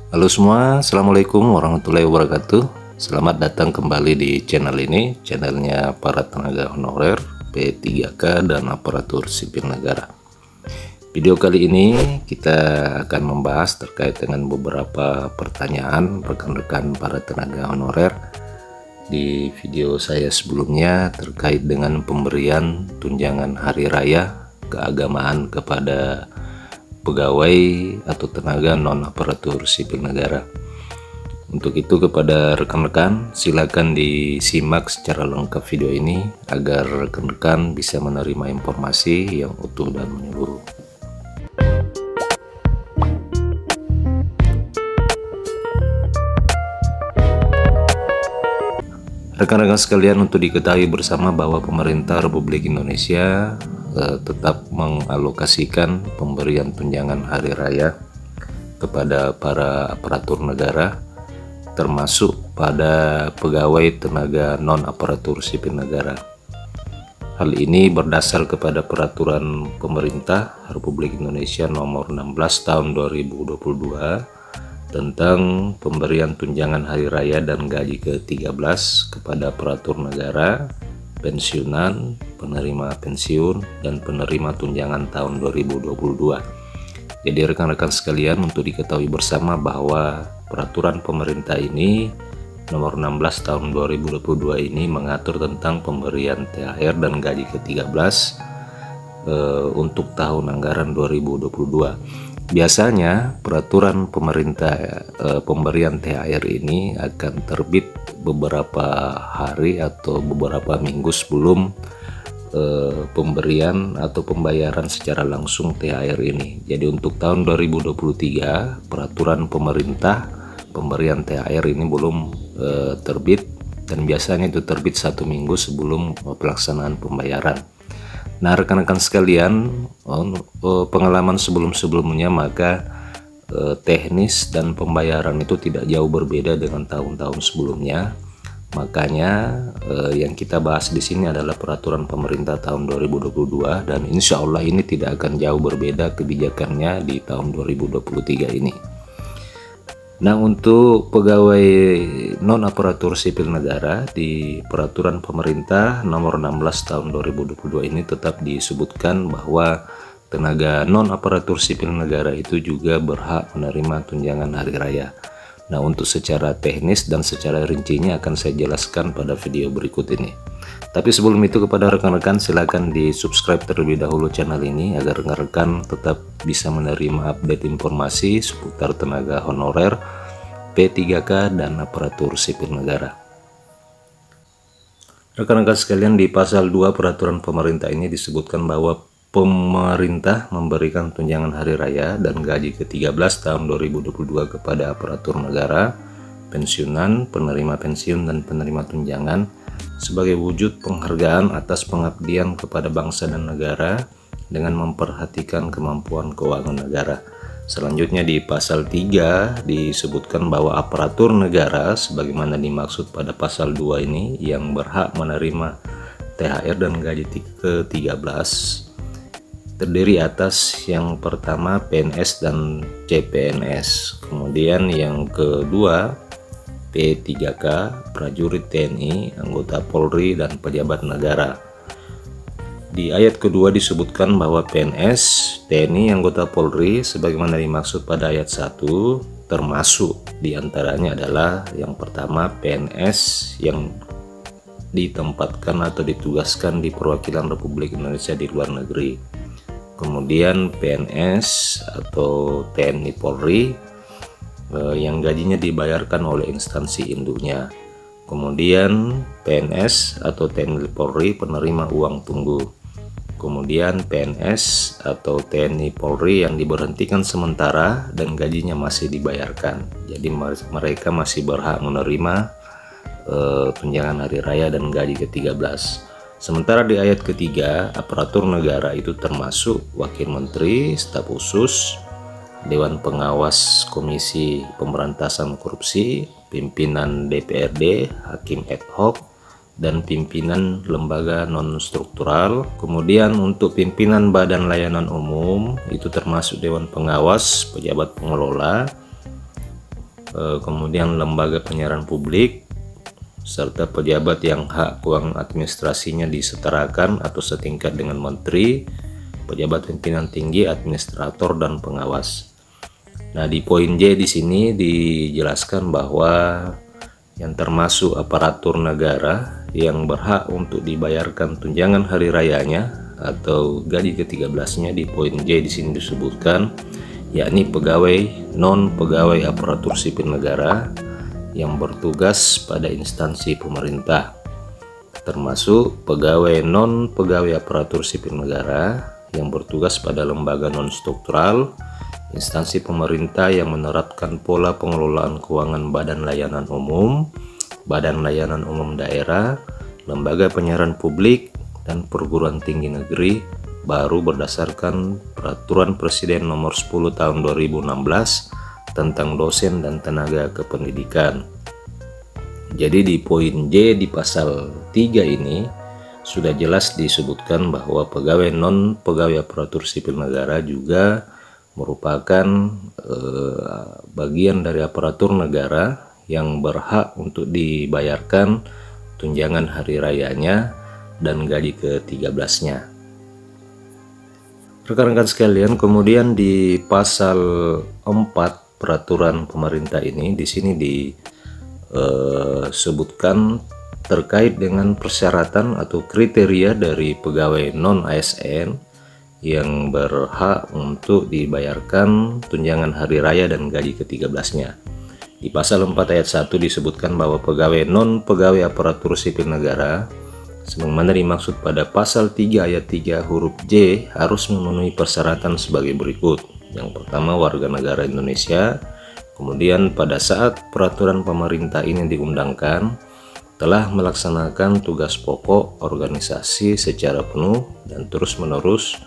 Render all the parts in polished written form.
Halo semua, Assalamualaikum warahmatullahi wabarakatuh. Selamat datang kembali di channel ini, channelnya para tenaga honorer, P3K dan aparatur sipil negara. Video kali ini kita akan membahas terkait dengan beberapa pertanyaan rekan-rekan para tenaga honorer. Di video saya sebelumnya terkait dengan pemberian tunjangan hari raya keagamaan kepada pegawai atau tenaga non aparatur sipil negara. Untuk itu kepada rekan-rekan silakan disimak secara lengkap video ini agar rekan-rekan bisa menerima informasi yang utuh dan menyeluruh. Rekan-rekan sekalian, untuk diketahui bersama bahwa pemerintah Republik Indonesia tetap mengalokasikan pemberian tunjangan hari raya kepada para aparatur negara, termasuk pada pegawai tenaga non aparatur sipil negara. Hal ini berdasar kepada peraturan pemerintah Republik Indonesia nomor 16 tahun 2022 tentang pemberian tunjangan hari raya dan gaji ke-13 kepada aparatur negara, pensiunan, penerima pensiun, dan penerima tunjangan tahun 2022. Jadi rekan-rekan sekalian, untuk diketahui bersama bahwa peraturan pemerintah ini nomor 16 tahun 2022 ini mengatur tentang pemberian THR dan gaji ke-13 untuk tahun anggaran 2022. Biasanya peraturan pemerintah pemberian THR ini akan terbit beberapa hari atau beberapa minggu sebelum pemberian atau pembayaran secara langsung THR ini. Jadi untuk tahun 2023 peraturan pemerintah pemberian THR ini belum terbit, dan biasanya itu terbit 1 minggu sebelum pelaksanaan pembayaran. Nah rekan-rekan sekalian, pengalaman sebelum-sebelumnya maka teknis dan pembayaran itu tidak jauh berbeda dengan tahun-tahun sebelumnya. Makanya yang kita bahas di sini adalah peraturan pemerintah tahun 2022, dan insya Allah ini tidak akan jauh berbeda kebijakannya di tahun 2023 ini. Nah, untuk pegawai non aparatur sipil negara di peraturan pemerintah nomor 16 tahun 2022 ini tetap disebutkan bahwa tenaga non aparatur sipil negara itu juga berhak menerima tunjangan hari raya. Nah, untuk secara teknis dan secara rincinya akan saya jelaskan pada video berikut ini. Tapi sebelum itu, kepada rekan-rekan silakan di subscribe terlebih dahulu channel ini agar rekan-rekan tetap bisa menerima update informasi seputar tenaga honorer, P3K dan aparatur sipil negara. Rekan-rekan sekalian, di pasal 2 peraturan pemerintah ini disebutkan bahwa pemerintah memberikan tunjangan hari raya dan gaji ke-13 tahun 2022 kepada aparatur negara, pensiunan, penerima pensiun, dan penerima tunjangan sebagai wujud penghargaan atas pengabdian kepada bangsa dan negara dengan memperhatikan kemampuan keuangan negara. Selanjutnya di pasal 3 disebutkan bahwa aparatur negara sebagaimana dimaksud pada pasal 2 ini yang berhak menerima THR dan gaji ke-13 terdiri atas yang pertama PNS dan CPNS, kemudian yang kedua P3K, prajurit TNI, anggota Polri, dan pejabat negara. Di ayat kedua disebutkan bahwa PNS, TNI, anggota Polri sebagaimana dimaksud pada ayat 1 termasuk diantaranya adalah yang pertama PNS yang ditempatkan atau ditugaskan di perwakilan Republik Indonesia di luar negeri. Kemudian PNS atau TNI Polri yang gajinya dibayarkan oleh instansi induknya. Kemudian PNS atau TNI Polri penerima uang tunggu. Kemudian PNS atau TNI Polri yang diberhentikan sementara dan gajinya masih dibayarkan. Jadi mereka masih berhak menerima tunjangan hari raya dan gaji ke-13. Sementara di ayat ketiga, aparatur negara itu termasuk wakil menteri, staf khusus, Dewan Pengawas Komisi Pemberantasan Korupsi, pimpinan DPRD, hakim ad hoc, dan pimpinan lembaga non-struktural. Kemudian untuk pimpinan badan layanan umum itu termasuk Dewan Pengawas, pejabat pengelola, kemudian lembaga penyiaran publik, serta pejabat yang hak keuangan administrasinya disetarakan atau setingkat dengan menteri, pejabat pimpinan tinggi, administrator, dan pengawas. Nah, di poin J di sini dijelaskan bahwa yang termasuk aparatur negara yang berhak untuk dibayarkan tunjangan hari rayanya atau gaji ke-13-nya di poin J di sini disebutkan, yakni pegawai non pegawai aparatur sipil negara yang bertugas pada instansi pemerintah, termasuk pegawai non pegawai aparatur sipil negara yang bertugas pada lembaga non struktural, instansi pemerintah yang menerapkan pola pengelolaan keuangan badan layanan umum daerah, lembaga penyiaran publik, dan perguruan tinggi negeri baru berdasarkan Peraturan Presiden Nomor 10 Tahun 2016 tentang dosen dan tenaga kependidikan. Jadi di poin J di pasal 3 ini sudah jelas disebutkan bahwa pegawai non pegawai aparatur sipil negara juga merupakan bagian dari aparatur negara yang berhak untuk dibayarkan tunjangan hari rayanya dan gaji ke-13-nya. Rekan-rekan sekalian, kemudian di pasal 4 peraturan pemerintah ini di sini disebutkan terkait dengan persyaratan atau kriteria dari pegawai non ASN yang berhak untuk dibayarkan tunjangan hari raya dan gaji ke-13-nya. Di pasal 4 ayat 1 disebutkan bahwa pegawai non pegawai aparatur sipil negara sebagaimana dimaksud pada pasal 3 ayat 3 huruf J harus memenuhi persyaratan sebagai berikut. Yang pertama, warga negara Indonesia. Kemudian pada saat peraturan pemerintah ini diundangkan, telah melaksanakan tugas pokok organisasi secara penuh dan terus-menerus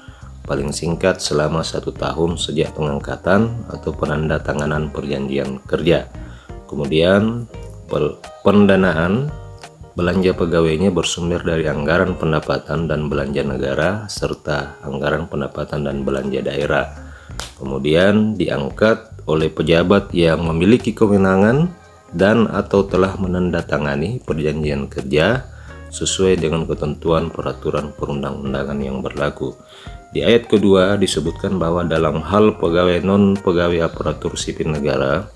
paling singkat selama 1 tahun sejak pengangkatan atau penandatanganan perjanjian kerja. Kemudian pendanaan belanja pegawainya bersumber dari anggaran pendapatan dan belanja negara serta anggaran pendapatan dan belanja daerah. Kemudian diangkat oleh pejabat yang memiliki kewenangan dan atau telah menandatangani perjanjian kerja sesuai dengan ketentuan peraturan perundang-undangan yang berlaku. Di ayat kedua disebutkan bahwa dalam hal pegawai non pegawai aparatur sipil negara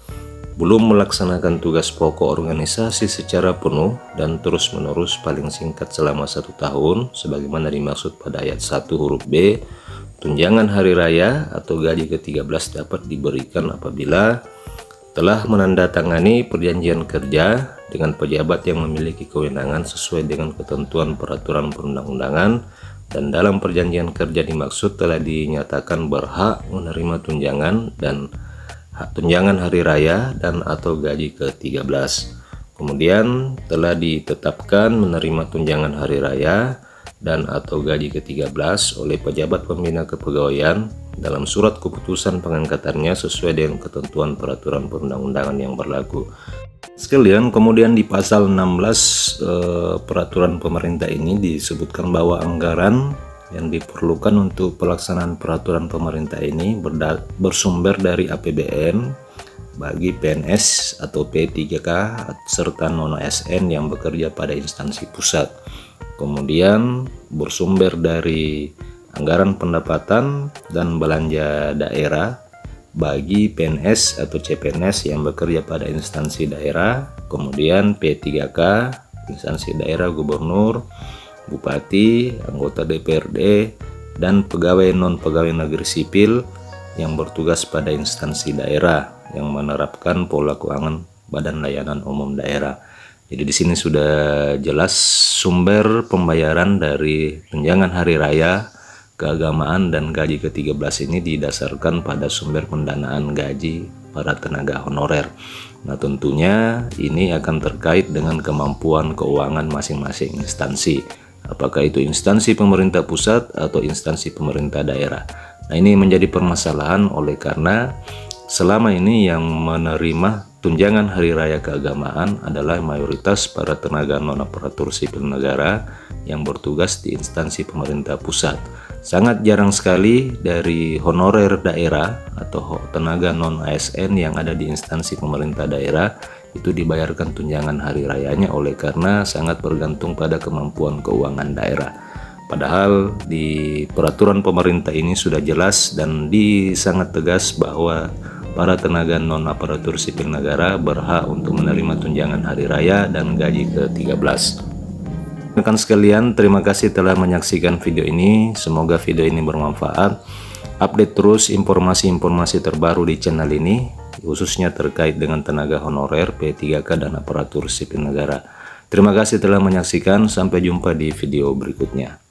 belum melaksanakan tugas pokok organisasi secara penuh dan terus-menerus paling singkat selama 1 tahun sebagaimana dimaksud pada ayat 1 huruf B, tunjangan hari raya atau gaji ke-13 dapat diberikan apabila telah menandatangani perjanjian kerja dengan pejabat yang memiliki kewenangan sesuai dengan ketentuan peraturan perundang-undangan dan dalam perjanjian kerja dimaksud telah dinyatakan berhak menerima tunjangan hari raya dan atau gaji ke-13. Kemudian telah ditetapkan menerima tunjangan hari raya dan atau gaji ke-13 oleh pejabat pembina kepegawaian dalam surat keputusan pengangkatannya sesuai dengan ketentuan peraturan perundang-undangan yang berlaku. Sekalian, kemudian di pasal 16 peraturan pemerintah ini disebutkan bahwa anggaran yang diperlukan untuk pelaksanaan peraturan pemerintah ini bersumber dari APBN bagi PNS atau P3K serta non-ASN yang bekerja pada instansi pusat. Kemudian bersumber dari anggaran pendapatan dan belanja daerah bagi PNS atau CPNS yang bekerja pada instansi daerah. Kemudian P3K instansi daerah, gubernur, bupati, anggota DPRD, dan pegawai non-pegawai negeri sipil yang bertugas pada instansi daerah yang menerapkan pola keuangan badan layanan umum daerah. Jadi di sini sudah jelas sumber pembayaran dari tunjangan hari raya, keagamaan, dan gaji ke-13 ini didasarkan pada sumber pendanaan gaji para tenaga honorer. Nah, tentunya ini akan terkait dengan kemampuan keuangan masing-masing instansi. Apakah itu instansi pemerintah pusat atau instansi pemerintah daerah. Nah, ini menjadi permasalahan oleh karena selama ini yang menerima tunjangan hari raya keagamaan adalah mayoritas para tenaga non-aparatur sipil negara yang bertugas di instansi pemerintah pusat. Sangat jarang sekali dari honorer daerah atau tenaga non-ASN yang ada di instansi pemerintah daerah itu dibayarkan tunjangan hari rayanya, oleh karena sangat bergantung pada kemampuan keuangan daerah. Padahal di peraturan pemerintah ini sudah jelas dan sangat tegas bahwa para tenaga non aparatur sipil negara berhak untuk menerima tunjangan hari raya dan gaji ke-13. Rekan sekalian, terima kasih telah menyaksikan video ini. Semoga video ini bermanfaat. Update terus informasi-informasi terbaru di channel ini, khususnya terkait dengan tenaga honorer, P3K, dan aparatur sipil negara. Terima kasih telah menyaksikan. Sampai jumpa di video berikutnya.